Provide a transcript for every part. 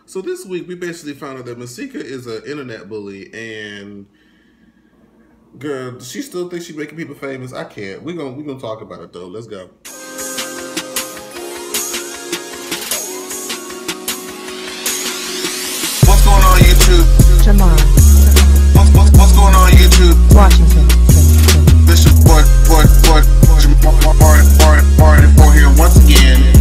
So this week we basically found out that Masika is an internet bully, and girl, she still thinks she's making people famous. I can't. We're gonna talk about it though. Let's go. What's going on YouTube? Jamar, What's going on YouTube? Washington. This is Jamar here once again.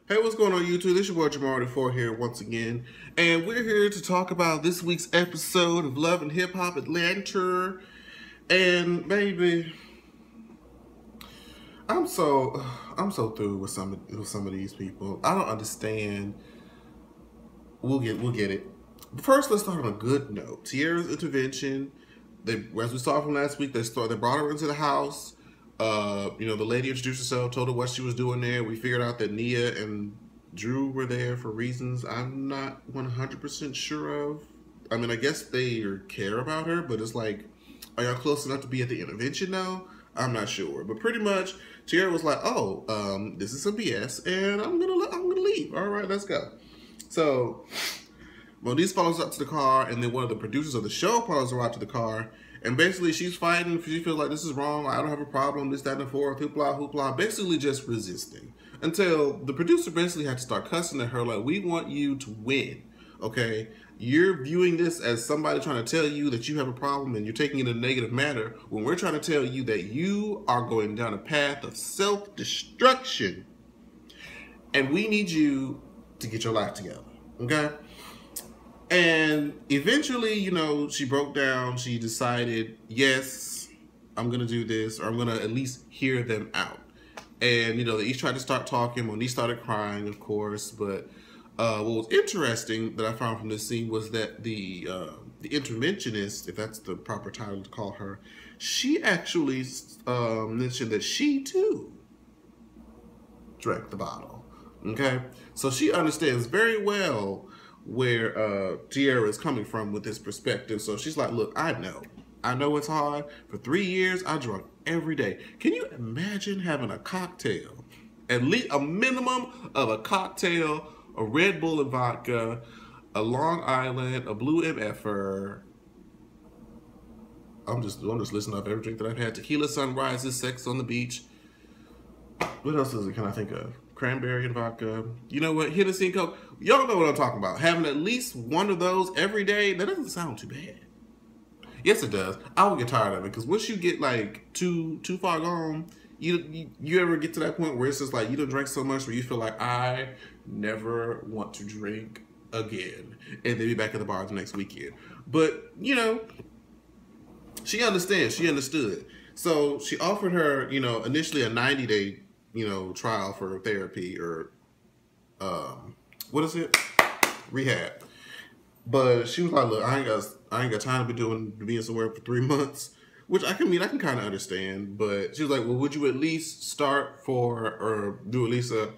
Hey, what's going on YouTube? This is your boy Jamar4 here once again, and we're here to talk about this week's episode of Love and Hip Hop Atlanta. And baby, I'm so through with some of these people. I don't understand. We'll get it. But first, let's start on a good note. Tierra's intervention. As we saw from last week, they brought her into the house. The lady introduced herself, told her what she was doing there. We figured out that Nia and Drew were there for reasons I'm not 100% sure of. I mean, I guess they care about her, but it's like, are y'all close enough to be at the intervention now? I'm not sure. But pretty much, Tierra was like, oh, this is some BS, and I'm gonna leave. All right, let's go. So Moniece follows up to the car, and then one of the producers of the show follows her out to the car. And basically, she's fighting. She feels like this is wrong. I don't have a problem. This, that, and the fourth. Hoopla, hoopla. Basically, just resisting until the producer basically had to start cussing at her like, "We want you to win, okay? You're viewing this as somebody trying to tell you that you have a problem, and you're taking it in a negative manner when we're trying to tell you that you are going down a path of self-destruction, and we need you to get your life together, okay?" And eventually, she broke down. She decided, yes, I'm going to do this, or I'm going to at least hear them out. And, they each tried to start talking. Monique started crying, of course. But what was interesting that I found from this scene was that the interventionist, if that's the proper title to call her, she actually mentioned that she, too, drank the bottle. Okay? So she understands very well where Tierra is coming from with this perspective. So she's like, look, I know it's hard. For 3 years, I drunk every day. Can you imagine having a cocktail, at least a minimum of a cocktail, a Red Bull and vodka, a Long Island, a Blue MFR? I'm just listing off every drink that I've had. Tequila Sunrises, Sex on the Beach. What else can I think of? Cranberry and vodka. You know what? Hennessy and Coke. Y'all know what I'm talking about. Having at least one of those every day, that doesn't sound too bad. Yes, it does. I will get tired of it because once you get like too far gone, you ever get to that point where it's just like you don't drink so much where you feel like I never want to drink again, and then be back at the bar the next weekend. But she understands. She understood. So she offered her, initially a 90-day, trial for therapy or, what is it? Rehab. But she was like, look, I ain't got time to be being somewhere for 3 months, which I can kind of understand. But she was like, well, would you at least start or do at least do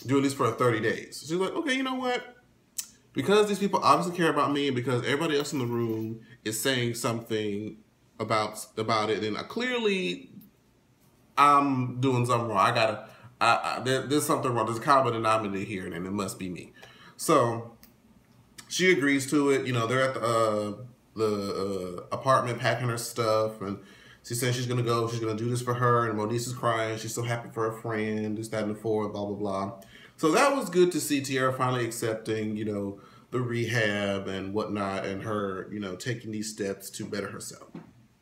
at least for 30 days. So she's like, okay, you know what? Because these people obviously care about me and because everybody else in the room is saying something about it, then clearly I'm doing something wrong. There's something wrong. There's a common denominator here, and it must be me. So she agrees to it. They're at the apartment packing her stuff, and she says she's gonna go. She's gonna do this for her, and Moniece is crying. She's so happy for her friend. This, that, and the fourth. Blah blah blah. So that was good to see Tierra finally accepting, the rehab and whatnot, and her, taking these steps to better herself.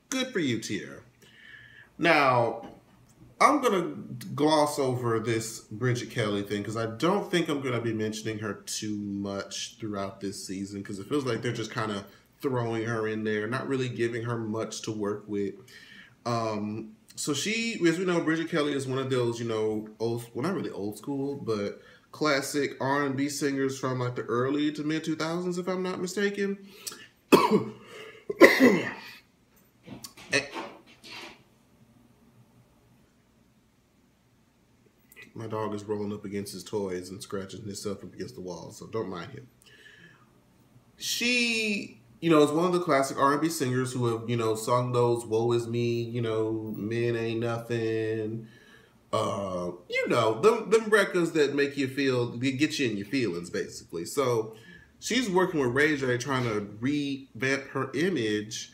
Good for you, Tierra. Now, I'm going to gloss over this Bridget Kelly thing because I don't think I'm going to be mentioning her too much throughout this season because it feels like they're just kind of throwing her in there, not really giving her much to work with. So she, as we know, Bridget Kelly is one of those, not really old school, but classic R&B singers from like the early to mid 2000s, if I'm not mistaken. My dog is rolling up against his toys and scratching himself up against the wall, so don't mind him. She, is one of the classic R&B singers who have, sung those "Woe Is Me," "Men Ain't Nothing," You know, them records that make you feel, they get you in your feelings, basically. So she's working with Ray J trying to revamp her image.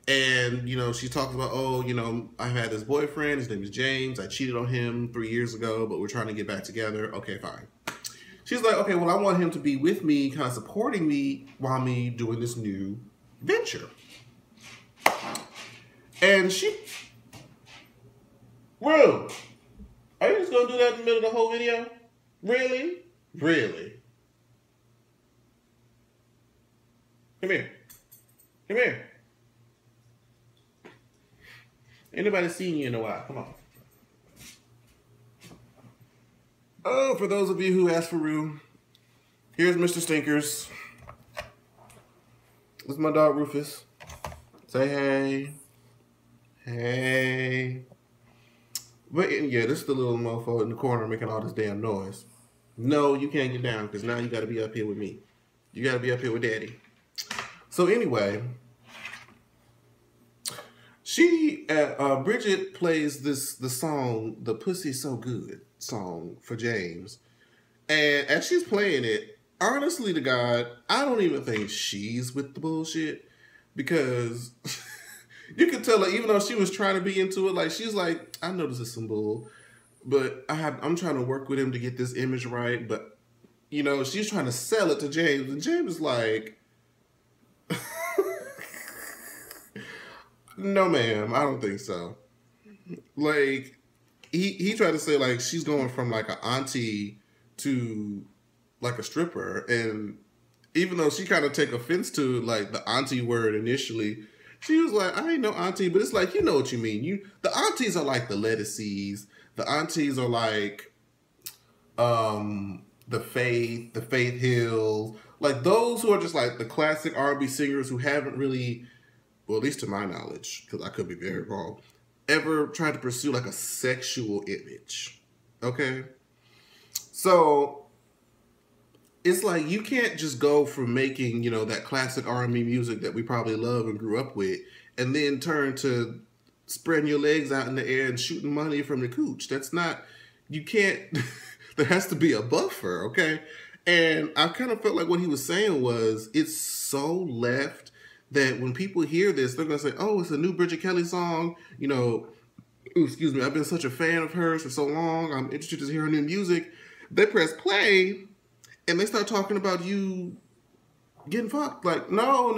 And, you know, she talks about, oh, you know, I had this boyfriend, his name is James. I cheated on him 3 years ago, but we're trying to get back together. Okay, fine. She's like, okay, well, I want him to be with me, kind of supporting me while me doing this new venture. And she... Bro, are you just going to do that in the middle of the whole video? Really? Really? Come here. Come here. Ain't nobody seen you in a while. Come on. Oh, for those of you who asked for room, here's Mr. Stinkers. This is my dog Rufus. Say hey. Hey. But yeah, this is the little mofo in the corner making all this damn noise. No, you can't get down because now you got to be up here with me. You got to be up here with Daddy. So anyway, Bridget plays the song, the Pussy So Good song for James. And as she's playing it, honestly to God, I don't even think she's with the bullshit because you can tell her, even though she was trying to be into it, like she's like, I know this is some bull, but I'm trying to work with him to get this image right. But, you know, she's trying to sell it to James. And James is like, no, ma'am, I don't think so. Like, he tried to say, like, she's going from, like, an auntie to, like, a stripper. And even though she kind of take offense to, like, the auntie word initially, she was like, I ain't no auntie. But it's like, you know what you mean. The aunties are like the Lettuceys. The aunties are like the Faith Hills. Like, those who are just, like, the classic R&B singers who haven't really... well, at least to my knowledge, because I could be very wrong, ever tried to pursue like a sexual image. Okay? So it's like you can't just go from making, you know, that classic R&B music that we probably love and grew up with and then turn to spreading your legs out in the air and shooting money from the cooch. That's not, you can't, there has to be a buffer, okay? And I kind of felt like what he was saying was, it's so left that when people hear this, they're going to say, oh, it's a new Bridget Kelly song. You know, ooh, excuse me, I've been such a fan of hers for so long. I'm interested to hear her new music. They press play, and they start talking about you getting fucked. Like, no.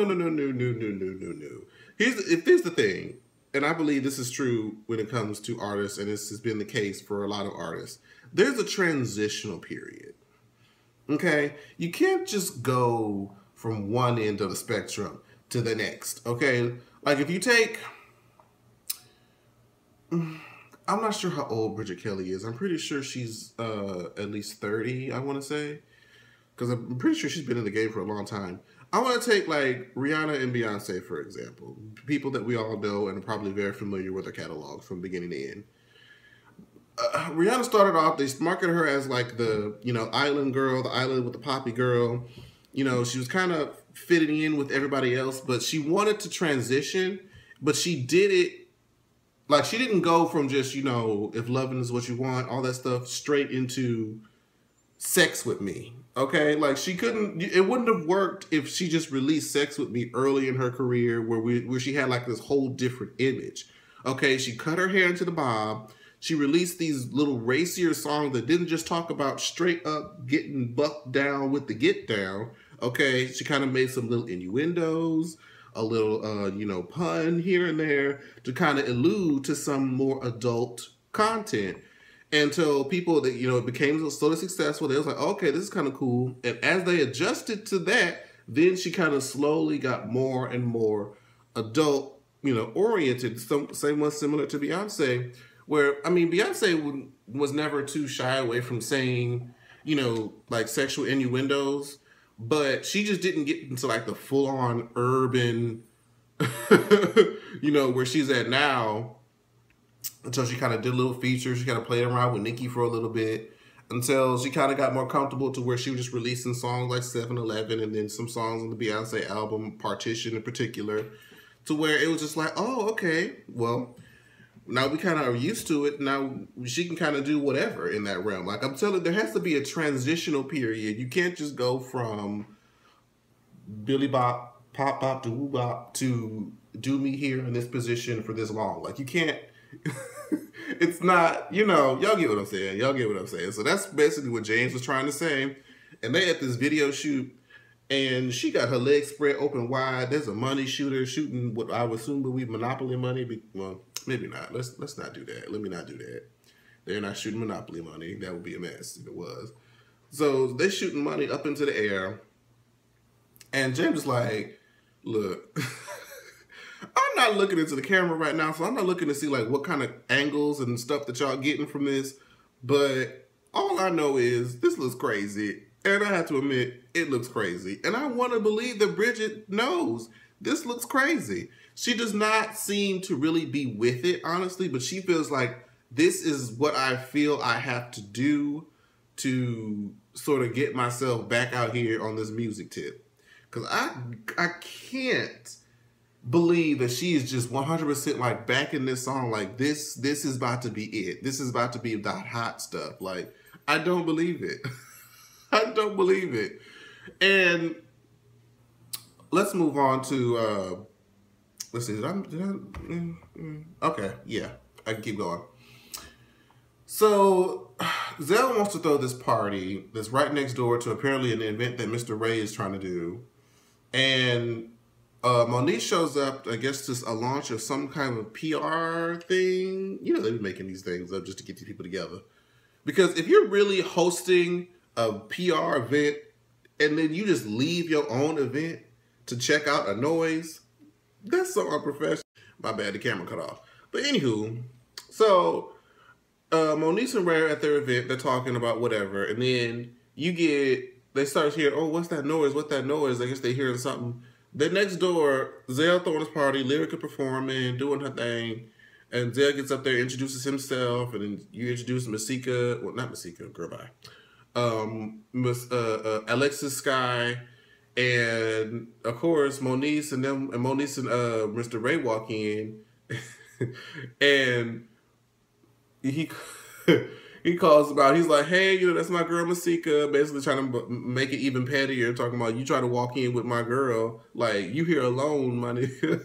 Here's the thing, and I believe this is true when it comes to artists, and this has been the case for a lot of artists. There's a transitional period, okay? You can't just go from one end of the spectrum to the next, okay? Like, if you take... I'm not sure how old Bridget Kelly is. I'm pretty sure she's at least 30, I want to say. Because I'm pretty sure she's been in the game for a long time. I want to take, like, Rihanna and Beyonce, for example. People that we all know and are probably very familiar with their catalogs from beginning to end. Rihanna started off, they marketed her as, like, the, you know, island girl, the island with the poppy girl. You know, she was kind of fitting in with everybody else, but she wanted to transition, but she did it, like, she didn't go from just, you know, if loving is what you want, all that stuff, straight into Sex With Me, okay? Like, she couldn't, it wouldn't have worked if she just released Sex With Me early in her career where she had, like, this whole different image, okay? She cut her hair into the bob. She released these little racier songs that didn't just talk about straight up getting bucked down with the get down. Okay, she kind of made some little innuendos, a little, you know, pun here and there to kind of allude to some more adult content. Until people that, you know, it became so successful, they was like, okay, this is kind of cool. And as they adjusted to that, then she kind of slowly got more and more adult, you know, oriented. Same one similar to Beyonce, where, I mean, Beyonce was never too shy away from saying, you know, like sexual innuendos. But she just didn't get into like the full-on urban, you know, where she's at now until she kind of did little features. She kind of played around with Nicki for a little bit until she kind of got more comfortable to where she was just releasing songs like 7-Eleven and then some songs on the Beyonce album, Partition in particular, to where it was just like, oh, okay, well, Now we kind of are used to it. Now she can kind of do whatever in that realm. Like I'm telling, there has to be a transitional period. You can't just go from Billy Bop, Pop Bop to Woo Bop to do me here in this position for this long. Like you can't. It's not, y'all get what I'm saying. Y'all get what I'm saying. So that's basically what James was trying to say. And they at this video shoot, and she got her legs spread open wide. There's a money shooter shooting what I would assume would be Monopoly money. Well, maybe not. Let's not do that. Let me not do that. They're not shooting Monopoly money. That would be a mess if it was. So they're shooting money up into the air. And James is like, look, I'm not looking into the camera right now, so I'm not looking to see like what kind of angles and stuff that y'all getting from this. But all I know is this looks crazy. And I have to admit, it looks crazy. And I want to believe that Bridget knows this looks crazy. She does not seem to really be with it, honestly, but she feels like this is what I feel I have to do to sort of get myself back out here on this music tip. Because I can't believe that she is just 100% like back in this song. Like this is about to be it. This is about to be the hot stuff. Like, I don't believe it. I don't believe it. And let's move on to, let's see, okay, yeah, I can keep going. So, Zell wants to throw this party that's right next door to apparently an event that Mr. Ray is trying to do. And Moniece shows up, I guess, to a launch of some kind of PR thing. You know, they've been making these things up just to get these people together. Because if you're really hosting a PR event and then you just leave your own event to check out a noise, that's so unprofessional. My bad, the camera cut off. But anywho, so Moniece and Ray are at their event, they're talking about whatever, and then they start hearing, oh, what's that noise? What's that noise? I guess they're hearing something. Then next door, Zell throwing his party, Lyrica performing, doing her thing, and Zell gets up there, introduces himself, and then you introduce Masika, well, not Masika, girl, bye. Alexis Sky, and of course Moniece and Mr. Ray walk in, and he calls about, he's like, hey, that's my girl Masika, basically trying to make it even pettier, talking about you try to walk in with my girl, like you here alone, my nigga.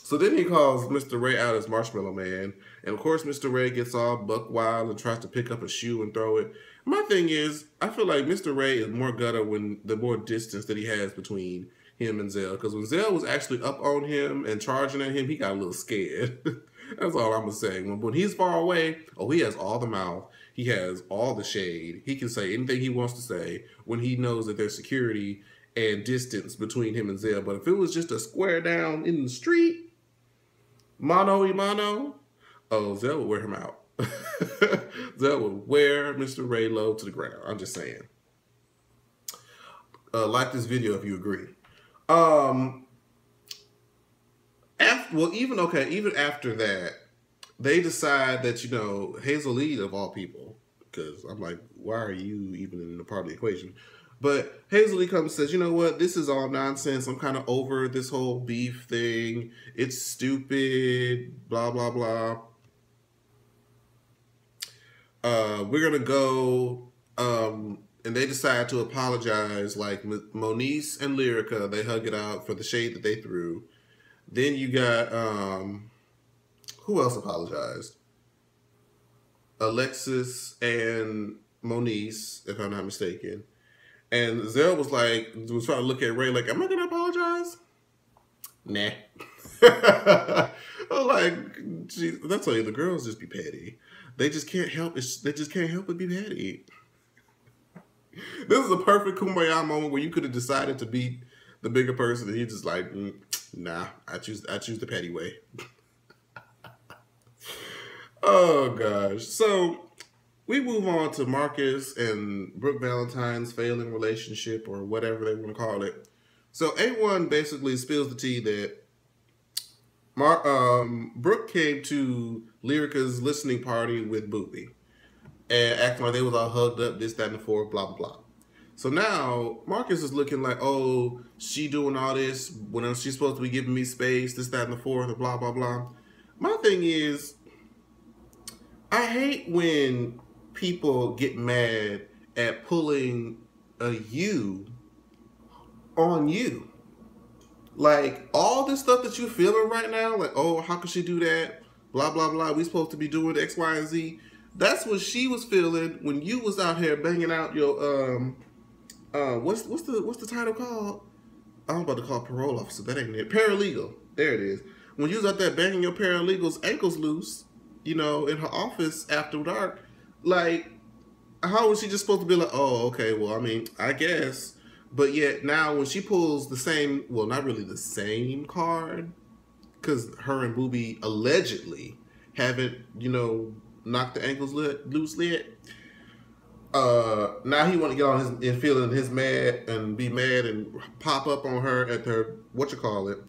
So then he calls Mr. Ray out as Marshmallow Man. And of course, Mr. Ray gets all buck wild and tries to pick up a shoe and throw it. My thing is, I feel like Mr. Ray is more gutter when the more distance that he has between him and Zell. Because when Zell was actually up on him and charging at him, he got a little scared. That's all I'm going to say. When he's far away, oh, he has all the mouth. He has all the shade. He can say anything he wants to say when he knows that there's security and distance between him and Zell. But if it was just a square down in the street, mano y mano, oh, Zell would wear him out. Zell would wear Mr. Ray low to the ground. I'm just saying. Like this video if you agree. Even after that, they decide that, Hazel Lee, of all people, because I'm like, why are you even in the part of the equation? But Hazel Lee comes and says, you know what? This is all nonsense. I'm kind of over this whole beef thing. It's stupid, blah, blah, blah. We're going to go, and they decide to apologize. Like Moniece and Lyrica, they hug it out for the shade that they threw. Then you got, who else apologized? Alexis and Moniece, if I'm not mistaken. And Zell was trying to look at Ray like, am I going to apologize? Nah. I'm like, geez, that's why the girls just be petty. They just can't help it. They just can't help but be petty. This is a perfect Kumbaya moment where you could have decided to be the bigger person, and he just like, nah, I choose the petty way. Oh gosh. So we move on to Marcus and Brooke Valentine's failing relationship, or whatever they want to call it. So A1 basically spills the tea that Brooke came to Lyrica's listening party with Booby and acting like they was all hugged up, this, that, and the fourth, blah, blah, blah. So now Marcus is looking like, oh, she doing all this when she's supposed to be giving me space, this, that, and the fourth, and blah, blah, blah. My thing is, I hate when people get mad at pulling a you on you. Like, all this stuff that you're feeling right now, like, oh, how could she do that? Blah, blah, blah. We supposed to be doing X, Y, and Z. That's what she was feeling when you was out here banging out your, what's the title called? I'm about to call it parole officer. That ain't it. Paralegal. There it is. When you was out there banging your paralegal's ankles loose, you know, in her office after dark, like, how was she just supposed to be like, oh, okay, well, I mean, I guess. But yet now when she pulls the same, well, not really the same card, because her and Booby allegedly haven't, you know, knocked the ankles loose yet. Now he want to get on his and feeling his mad and be mad and pop up on her at their whatchamacallit.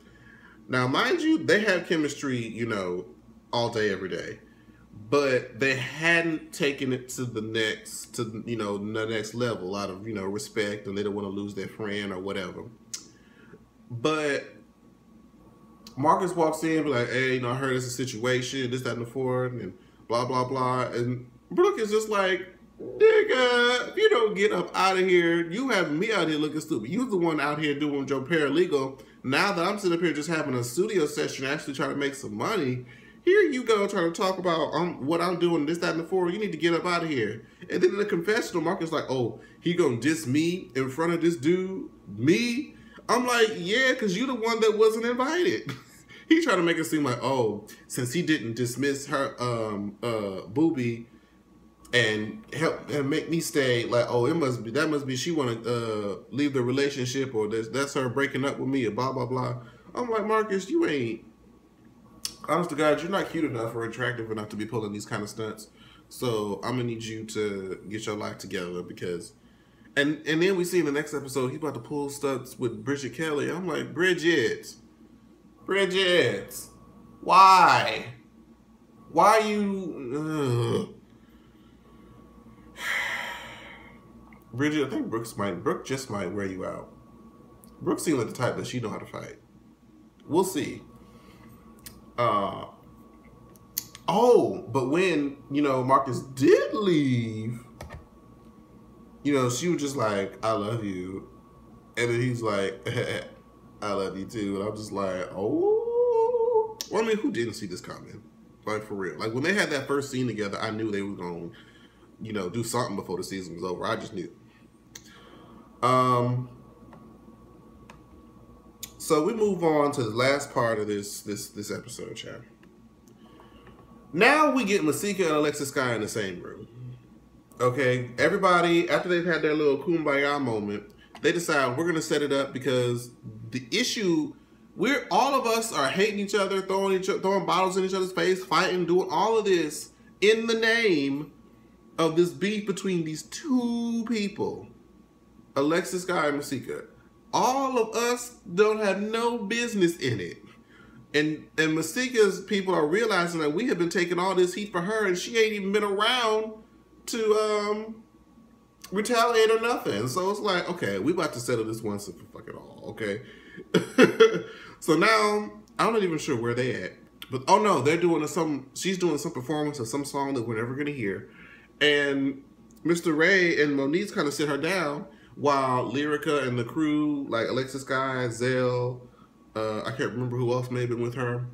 Now, mind you, they have chemistry, you know, all day, every day. But they hadn't taken it to the next, you know, the next level out of, you know, respect, and they don't want to lose their friend or whatever. But Marcus walks in, be like, hey, you know, I heard it's a situation, this, that, and the fourth, and blah, blah, blah. And Brooke is just like, nigga, if you don't get up out of here, you have me out here looking stupid. You're the one out here doing your paralegal. Now that I'm sitting up here just having a studio session, actually trying to make some money, here you go trying to talk about what I'm doing, this, that, and the fourth. You need to get up out of here. And then in the confessional, Marcus like, oh, he gonna diss me in front of this dude? Me? I'm like, yeah, because you the one that wasn't invited. He trying to make it seem like, oh, since he didn't dismiss her Booby and help and make me stay, like, oh, that must be she want to leave the relationship, or that's her breaking up with me, or blah, blah, blah. I'm like, Marcus, you ain't, honest to God, you're not cute enough or attractive enough to be pulling these kind of stunts. So I'm gonna need you to get your life together, because, and then we see in the next episode he's about to pull stunts with Bridget Kelly. I'm like, Bridget, why you? Bridget, I think Brooke just might wear you out. Brooke seems like the type that she know how to fight. We'll see. Oh, but when, you know, Marcus did leave, you know, she was just like, I love you. And then he's like, I love you too. And I'm just like, oh. Well, I mean, who didn't see this coming? Like, for real. Like, when they had that first scene together, I knew they were going to, you know, do something before the season was over. I just knew. So we move on to the last part of this episode, chat. Now we get Masika and Alexis Sky in the same room. Okay, everybody, after they've had their little kumbaya moment, they decide we're gonna set it up, because the issue, all of us are hating each other, throwing bottles in each other's face, fighting, doing all of this in the name of this beef between these two people, Alexis Sky and Masika. All of us don't have no business in it. And Masika's people are realizing that we have been taking all this heat for her, and she ain't even been around to retaliate or nothing. So it's like, okay, we about to settle this once and for fuck it all, okay? So now, I'm not even sure where they at. But, oh no, she's doing some performance of some song that we're never going to hear. And Mr. Ray and Monique kind of sit her down, while Lyrica and the crew, like Alexis Sky, Zell, I can't remember who else may have been with her,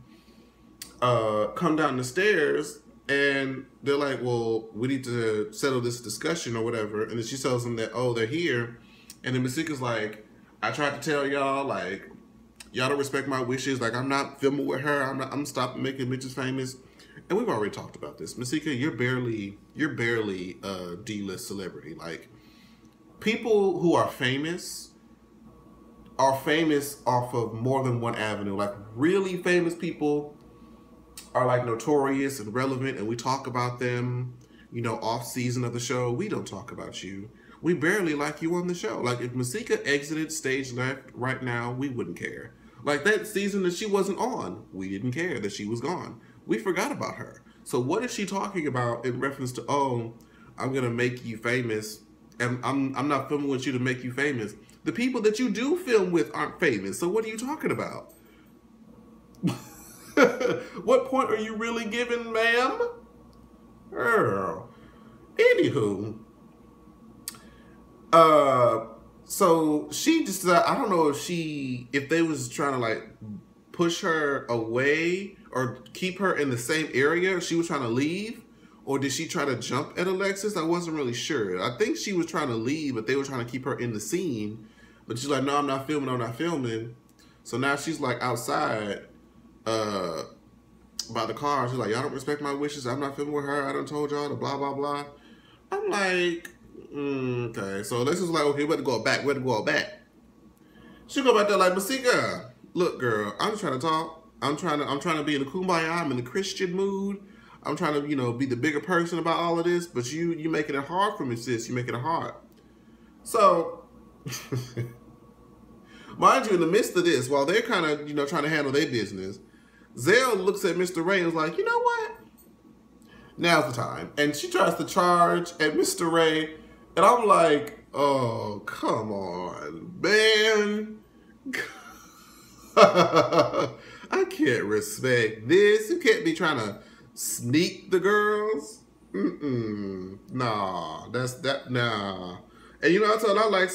come down the stairs, and they're like, well, we need to settle this discussion or whatever. And then she tells them that, oh, they're here. And then Masika's like, I tried to tell y'all, like, y'all don't respect my wishes. Like, I'm not filming with her. I'm stopping making bitches famous. And we've already talked about this. Masika, you're barely a D-list celebrity. Like, people who are famous off of more than one avenue. Like, really famous people are like notorious and relevant, and we talk about them, you know, off season of the show. We don't talk about you. We barely like you on the show. Like, if Masika exited stage left right now, we wouldn't care. Like, that season that she wasn't on, we didn't care that she was gone. We forgot about her. So what is she talking about in reference to, oh, I'm going to make you famous I'm not filming with you to make you famous. The people that you do film with aren't famous. So what are you talking about? What point are you really giving, ma'am? Girl. Anywho. So she just, I don't know if they was trying to like push her away or keep her in the same area. She was trying to leave, or did she try to jump at Alexis? I wasn't really sure. I think she was trying to leave, but they were trying to keep her in the scene. But she's like, no, I'm not filming. So now she's like outside, by the car. She's like, y'all don't respect my wishes. I'm not filming with her. I done told y'all to blah, blah, blah. I'm like, okay. So Alexis was like, okay, we had to go back. She go back there like, Masika, look, girl, I'm just trying to talk. I'm trying to be in the kumbaya. I'm in the Christian mood. I'm trying to, be the bigger person about all of this. But you making it hard for me, sis. You making it hard. So, mind you, in the midst of this, while they're kind of, trying to handle their business, Zell looks at Mr. Ray and is like, you know what? Now's the time. And she tries to charge at Mr. Ray. And I'm like, oh, come on, man. I can't respect this. You can't be trying to sneak the girls. Nah, nah. And I told her I like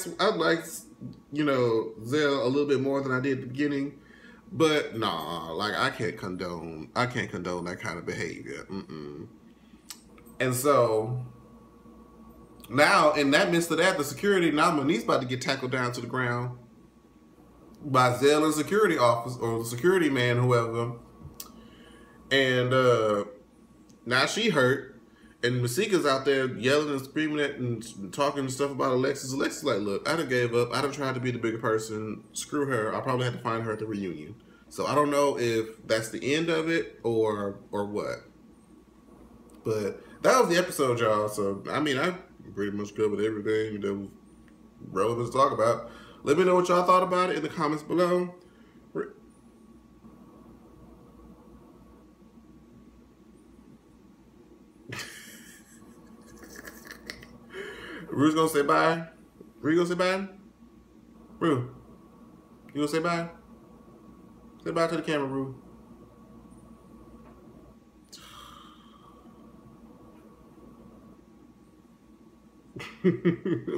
Zell a little bit more than I did at the beginning. But nah, like I can't condone that kind of behavior. And so now in that midst of that, the security, now Monique's about to get tackled down to the ground by Zell and security officer or the security man, whoever. And now she hurt. And Masika's out there yelling and screaming at and talking stuff about Alexis. Alexis like, look, I done gave up. I done tried to be the bigger person. Screw her. I probably had to find her at the reunion. So I don't know if that's the end of it or what. But that was the episode, y'all. So, I mean, I pretty much covered everything that was relevant to talk about. Let me know what y'all thought about it in the comments below. Rue's gonna say bye. Rue gonna say bye? Rue, you gonna say bye? Say bye to the camera, Rue.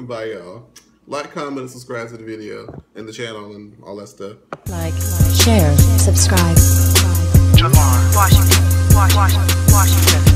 Bye, y'all. Like, comment, and subscribe to the video and the channel and all that stuff. Like, share, subscribe. Jamar, Washington.